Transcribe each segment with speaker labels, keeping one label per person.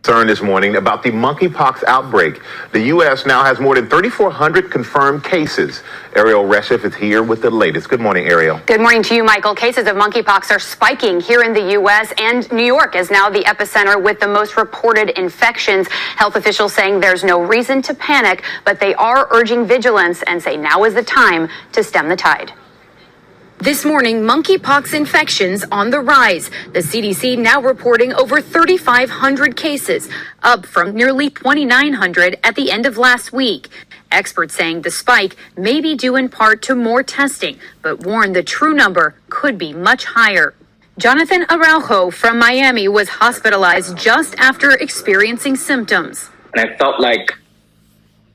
Speaker 1: Concern this morning about the monkeypox outbreak. The U.S. now has more than 3,400 confirmed cases. Ariel Reshef is here with the latest. Good morning, Ariel.
Speaker 2: Good morning to you, Michael. Cases of monkeypox are spiking here in the U.S., and New York is now the epicenter with the most reported infections. Health officials saying there's no reason to panic, but they are urging vigilance and say now is the time to stem the tide. This morning, monkeypox infections on the rise. The CDC now reporting over 3,500 cases, up from nearly 2,900 at the end of last week. Experts saying the spike may be due in part to more testing, but warn the true number could be much higher. Jonathan Araujo from Miami was hospitalized just after experiencing symptoms.
Speaker 3: And I felt like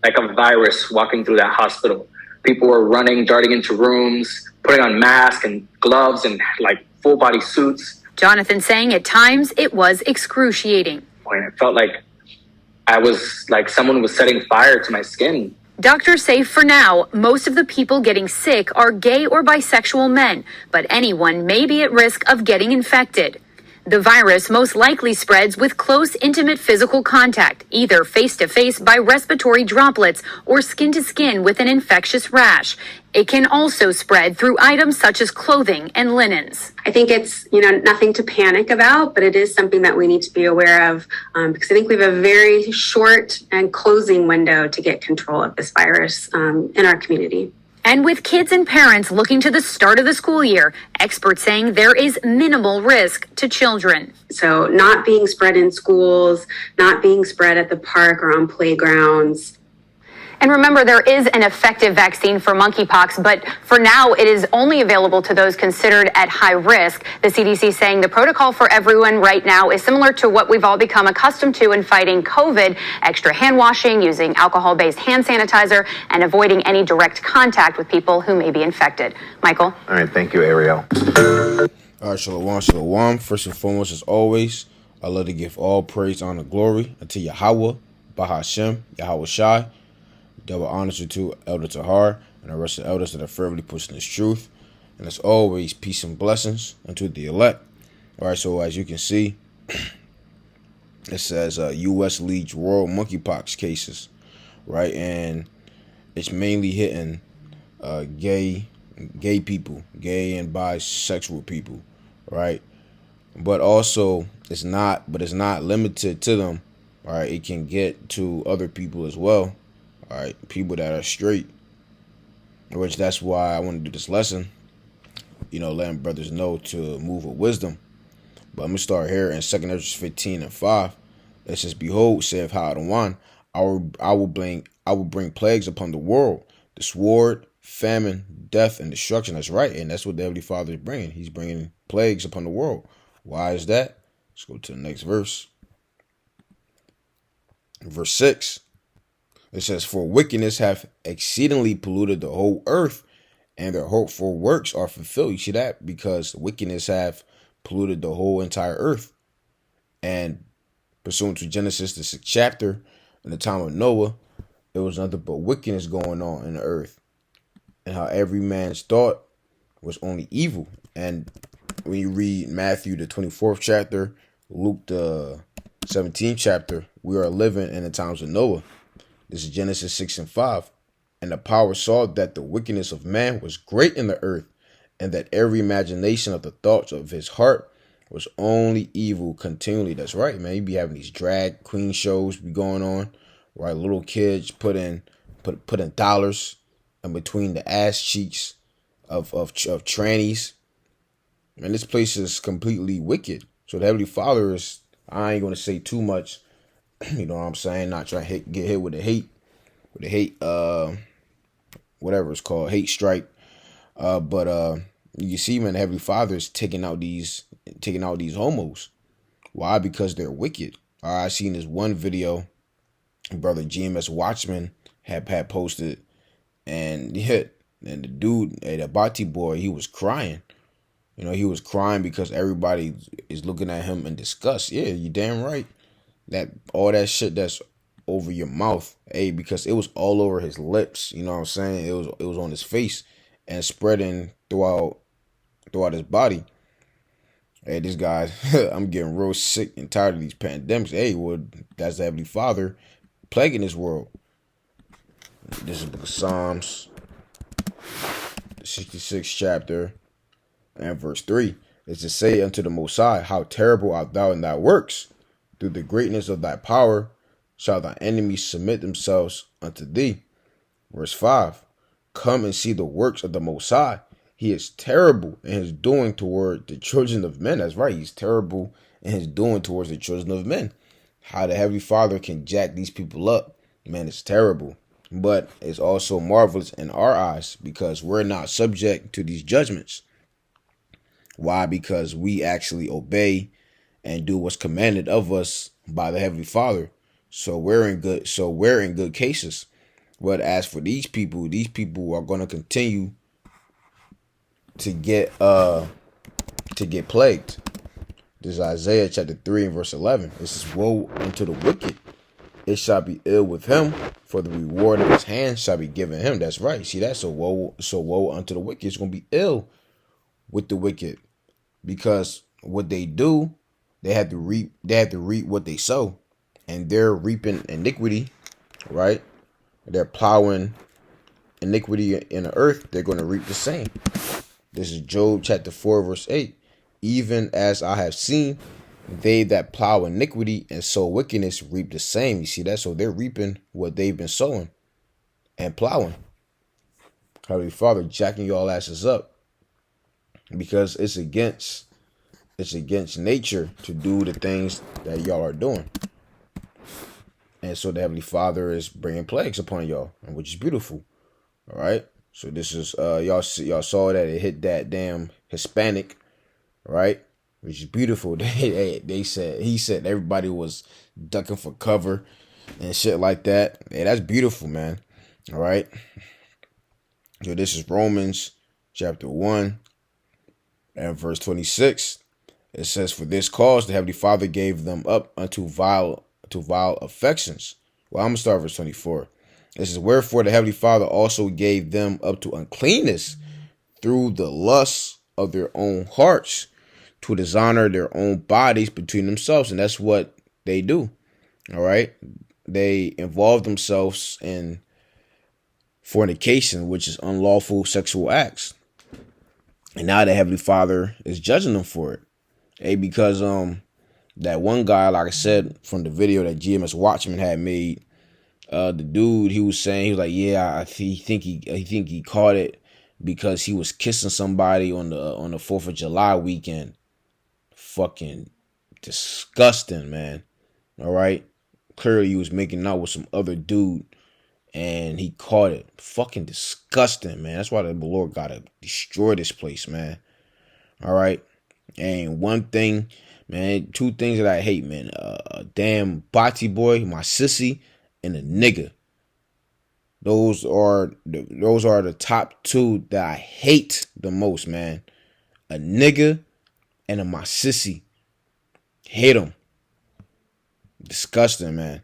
Speaker 3: a virus walking through that hospital. People were running, darting into rooms, putting on masks and gloves and like full body suits.
Speaker 2: Jonathan saying at times it was excruciating.
Speaker 3: And it felt like I was like someone was setting fire to my skin.
Speaker 2: Doctors say for now, most of the people getting sick are gay or bisexual men, but anyone may be at risk of getting infected. The virus most likely spreads with close, intimate physical contact, either face-to-face by respiratory droplets or skin-to-skin with an infectious rash. It can also spread through items such as clothing and linens.
Speaker 4: I think it's, nothing to panic about, but it is something that we need to be aware of because I think we have a very short and closing window to get control of this virus in our community.
Speaker 2: And with kids and parents looking to the start of the school year, experts saying there is minimal risk to children.
Speaker 4: So not being spread in schools, not being spread at the park or on playgrounds.
Speaker 2: And remember, there is an effective vaccine for monkeypox, but for now it is only available to those considered at high risk. The CDC saying the protocol for everyone right now is similar to what we've all become accustomed to in fighting COVID: extra hand washing, using alcohol-based hand sanitizer, and avoiding any direct contact with people who may be infected. Michael?
Speaker 1: All right, thank you, Ariel.
Speaker 5: All right, shalom, shalom. First and foremost, as always, I love to give all praise, honor, glory unto Yahweh, Ahchyam, Yahweh Shai. Double honors to Elder Tahar and the rest of the elders that are firmly pushing this truth. And as always, peace and blessings unto the elect. All right, so as you can see, it says U.S. leads world monkeypox cases, right? And it's mainly hitting gay people, gay and bisexual people, right? But also, it's not limited to them, all right? It can get to other people as well. All right, people that are straight, which that's why I want to do this lesson, letting brothers know to move with wisdom. But I'm going to start here in 2 Ezra 15:5. It says, "Behold, saith Adonai, I will bring plagues upon the world, the sword, famine, death, and destruction." That's right, and that's what the Heavenly Father is bringing. He's bringing plagues upon the world. Why is that? Let's go to the next verse. Verse 6. It says, "For wickedness hath exceedingly polluted the whole earth, and their hopeful works are fulfilled." You see that? Because wickedness hath polluted the whole entire earth. And pursuant to Genesis, the 6th chapter, in the time of Noah, there was nothing but wickedness going on in the earth. And how every man's thought was only evil. And when you read Matthew, the 24th chapter, Luke, the 17th chapter, we are living in the times of Noah. This is Genesis 6:5. "And the power saw that the wickedness of man was great in the earth, and that every imagination of the thoughts of his heart was only evil continually." That's right, man. You be having these drag queen shows be going on, right? Little kids putting dollars in between the ass cheeks of trannies. And this place is completely wicked. So the Heavenly Father is, I ain't gonna say too much. You know what I'm saying? Not trying to get hit with the hate, whatever it's called, hate strike. But you see, man, the Heavenly Father is taking out these homos. Why? Because they're wicked. I seen this one video, brother GMS Watchman had posted, and the dude, the Bati boy, he was crying. He was crying because everybody is looking at him in disgust. Yeah, you damn right. That all that shit that's over your mouth, because it was all over his lips. You know what I'm saying? It was on his face and spreading throughout his body. Hey, this guy, I'm getting real sick and tired of these pandemics. Hey, well, that's the Heavenly Father plaguing this world. This is the book of Psalms, the 66th chapter, and verse 3. Is to say unto the Most High, how terrible art thou in thy works. Through the greatness of thy power shall thy enemies submit themselves unto thee. Verse 5. Come and see the works of the Most High. He is terrible in his doing toward the children of men. That's right. He's terrible in his doing towards the children of men. How the Heavenly Father can jack these people up, man, it's terrible. But it's also marvelous in our eyes because we're not subject to these judgments. Why? Because we actually obey and do what's commanded of us by the Heavenly Father. So we're in good cases. But as for these people are going to continue to get plagued. This is Isaiah chapter 3 and verse 11. This is woe unto the wicked. It shall be ill with him, for the reward of his hand shall be given him. That's right. See that? So woe unto the wicked. It's going to be ill with the wicked, because what they do, they have to reap what they sow, and they're reaping iniquity, right? They're plowing iniquity in the earth. They're going to reap the same. This is Job chapter 4 verse 8. Even as I have seen, they that plow iniquity and sow wickedness reap the same. You see that? So they're reaping what they've been sowing and plowing. Heavenly Father jacking y'all asses up, because it's against nature to do the things that y'all are doing. And so the Heavenly Father is bringing plagues upon y'all, which is beautiful. All right. So this is y'all saw that it hit that damn Hispanic, right? Which is beautiful. He said everybody was ducking for cover and shit like that. Hey, that's beautiful, man. All right. So this is Romans chapter 1 and verse 26. It says, for this cause the Heavenly Father gave them up unto vile affections. Well, I'm going to start verse 24. It says, wherefore the Heavenly Father also gave them up to uncleanness through the lusts of their own hearts, to dishonor their own bodies between themselves. And that's what they do. All right. They involve themselves in fornication, which is unlawful sexual acts. And now the Heavenly Father is judging them for it. Hey, because that one guy, like I said, from the video that GMS Watchman had made, the dude, he was saying, he was like, yeah, he think he caught it because he was kissing somebody on the 4th of July weekend. Fucking disgusting, man. All right. Clearly he was making out with some other dude and he caught it. Fucking disgusting, man. That's why the Lord gotta destroy this place, man. All right. And one thing, man, two things that I hate, man. A damn body boy, my sissy, and a nigga. Those are the top two that I hate the most, man. A nigga and a my sissy. Hate them. Disgusting, man.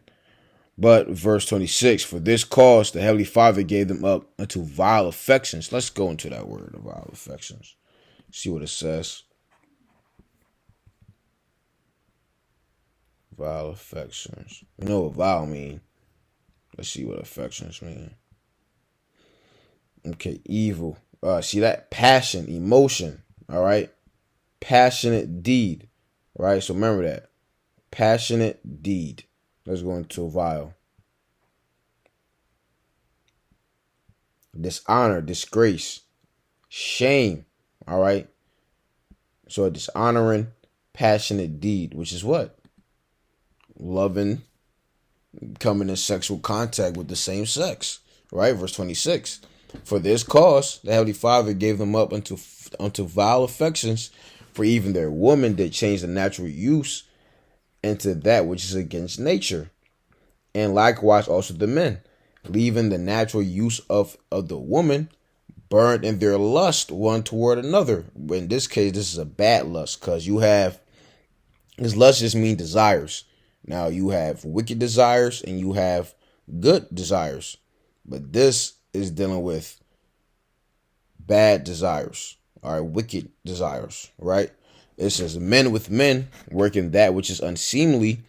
Speaker 5: But verse 26, for this cause the Heavenly Father gave them up unto vile affections. Let's go into that word, the vile affections. See what it says. Vile affections. You know what vile mean. Let's see what affections mean. Okay, evil. See that? Passion, emotion. All right. Passionate deed. Right? So remember that. Passionate deed. Let's go into vile. Dishonor, disgrace, shame. All right. So a dishonoring, passionate deed, which is what? Loving, coming in sexual contact with the same sex. Right? Verse 26. For this cause, the Heavenly Father gave them up unto vile affections, for even their woman did change the natural use into that which is against nature. And likewise also the men, leaving the natural use of the woman, burned in their lust one toward another. In this case, this is a bad lust, because this lust just means desires. Now you have wicked desires and you have good desires. But this is dealing with bad desires. All right, wicked desires, right? It says, men with men, working that which is unseemly,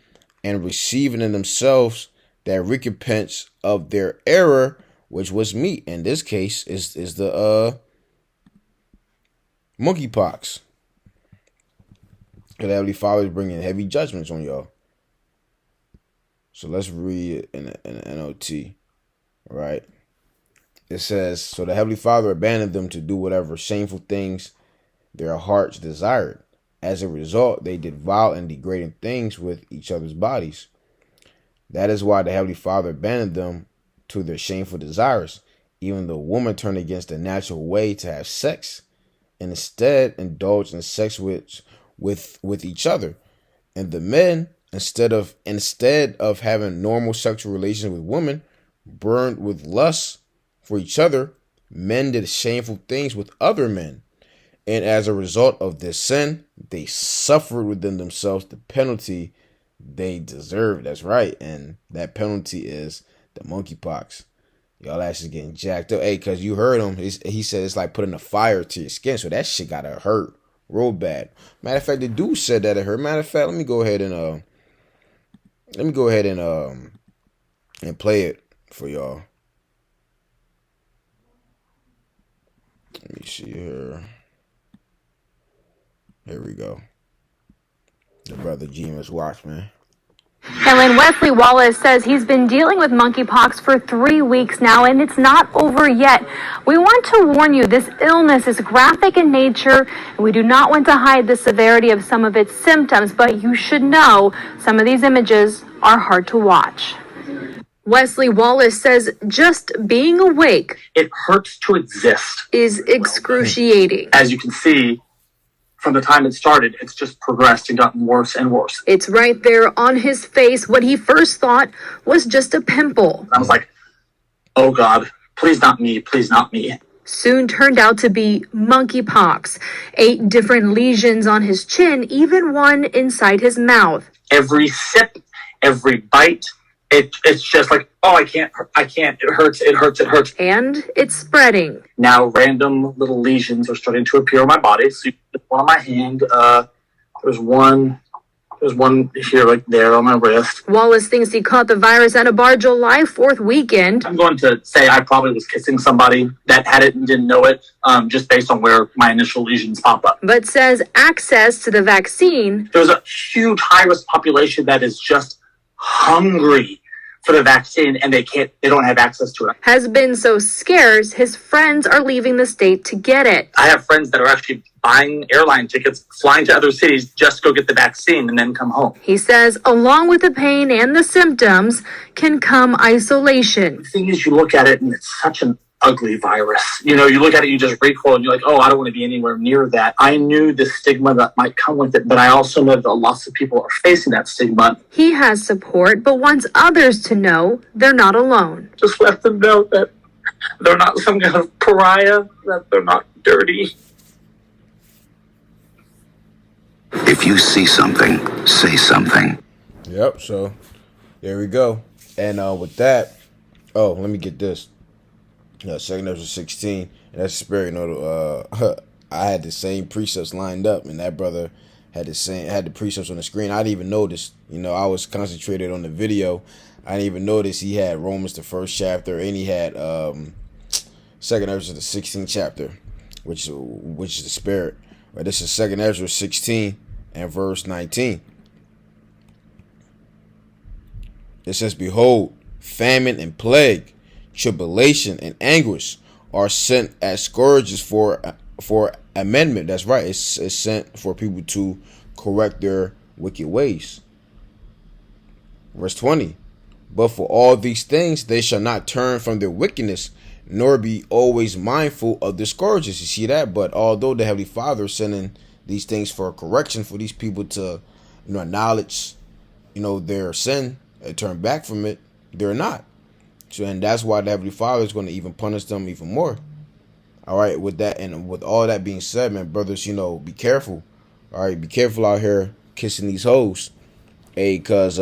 Speaker 5: and receiving in themselves that recompense of their error, which was meat. In this case, is the monkeypox. The Heavenly Father is bringing heavy judgments on y'all. So let's read it in the NOT, right? It says, so the Heavenly Father abandoned them to do whatever shameful things their hearts desired. As a result, they did vile and degrading things with each other's bodies. That is why the Heavenly Father abandoned them to their shameful desires. Even the woman turned against the natural way to have sex, and instead indulged in sex with each other. And the men, instead of having normal sexual relations with women, burned with lust for each other. Men did shameful things with other men. And as a result of this sin, they suffered within themselves the penalty they deserve. That's right. And that penalty is the monkeypox. Y'all actually getting jacked up. Hey, because you heard him. He said it's like putting a fire to your skin. So that shit gotta hurt real bad. Matter of fact, the dude said that it hurt. Matter of fact, let me go ahead and play it for y'all. Let me see here. Here we go. The brother G must watch, man.
Speaker 6: And Wesley Wallace says he's been dealing with monkeypox for 3 weeks now, and it's not over yet. We want to warn you, this illness is graphic in nature, and we do not want to hide the severity of some of its symptoms, but you should know some of these images are hard to watch. Wesley Wallace says just being awake,
Speaker 7: it hurts to exist,
Speaker 6: is excruciating.
Speaker 7: As you can see, from the time it started, it's just progressed and gotten worse and worse.
Speaker 6: It's right there on his face. What he first thought was just a pimple.
Speaker 7: I was like, oh God, please not me, please not me.
Speaker 6: Soon turned out to be monkeypox. 8 different lesions on his chin, even one inside his mouth.
Speaker 7: Every sip, every bite, it's just like, oh, I can't, it hurts.
Speaker 6: And it's spreading.
Speaker 7: Now random little lesions are starting to appear on my body. So one on my hand, there's one here, like there on my wrist.
Speaker 6: Wallace thinks he caught the virus at a bar July 4th weekend.
Speaker 7: I'm going to say I probably was kissing somebody that had it and didn't know it, just based on where my initial lesions pop up.
Speaker 6: But says access to the vaccine.
Speaker 7: There's a huge high-risk population that is just hungry for the vaccine, and they don't have access to it.
Speaker 6: Has been so scarce, his friends are leaving the state to get it.
Speaker 7: I have friends that are actually buying airline tickets, flying to other cities just to go get the vaccine and then come home.
Speaker 6: He says along with the pain and the symptoms can come isolation.
Speaker 7: The thing is, you look at it and it's such an ugly virus. You know, you look at it, you just recoil, and you're like, oh, I don't want to be anywhere near that. I knew the stigma that might come with it, but I also know that lots of people are facing that stigma.
Speaker 6: He has support, but wants others to know they're not alone.
Speaker 7: Just let them know that they're not some kind of pariah, that they're not dirty.
Speaker 8: If you see something, say something.
Speaker 5: Yep, so there we go. And with that, oh, let me get this. Second Ezra 16, and that's spirit. I had the same precepts lined up, and that brother had the precepts on the screen. I didn't even notice. I was concentrated on the video. I didn't even notice he had Romans the 1st chapter, and he had Second Ezra the 16th chapter, which is the spirit. But this is Second Ezra 16 and verse 19. It says, "Behold, famine and plague, tribulation and anguish are sent as scourges for amendment." That's right. It's sent for people to correct their wicked ways. Verse 20. "But for all these things they shall not turn from their wickedness, nor be always mindful of the scourges." You see that? But although the Heavenly Father is sending these things for correction, for these people to, acknowledge, their sin and turn back from it, they're not. So, and that's why the Heavenly Father is going to even punish them even more. All right, with that, and with all that being said, man, brothers, be careful. All right, be careful out here kissing these hoes. Hey, because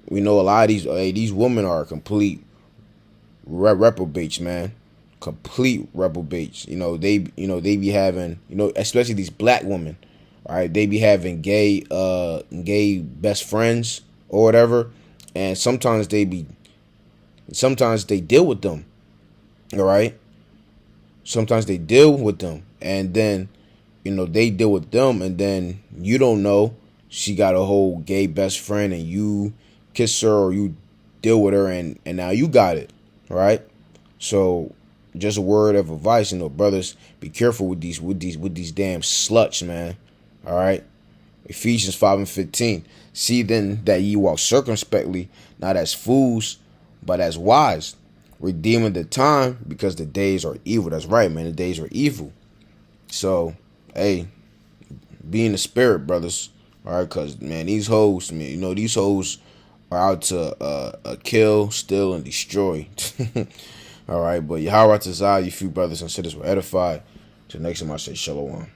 Speaker 5: we know a lot of these women are complete reprobates, man. Complete reprobates. They be having, especially these black women. All right, they be having gay best friends or whatever, and sometimes they deal with them. All right, sometimes they deal with them, and then they deal with them, and then you don't know she got a whole gay best friend, and you kiss her or you deal with her, and now you got it. All right, so just a word of advice, brothers, be careful with these damn sluts, man. All right, Ephesians 5:15. See then that ye walk circumspectly, not as fools, but as wise, redeeming the time, because the days are evil. That's right, man. The days are evil. So, hey, be in the spirit, brothers. All right, because, man, these hoes, these hoes are out to kill, steal, and destroy. All right, but Yahweh Tazah, you few brothers and sisters were edified. Till next time I say shalom.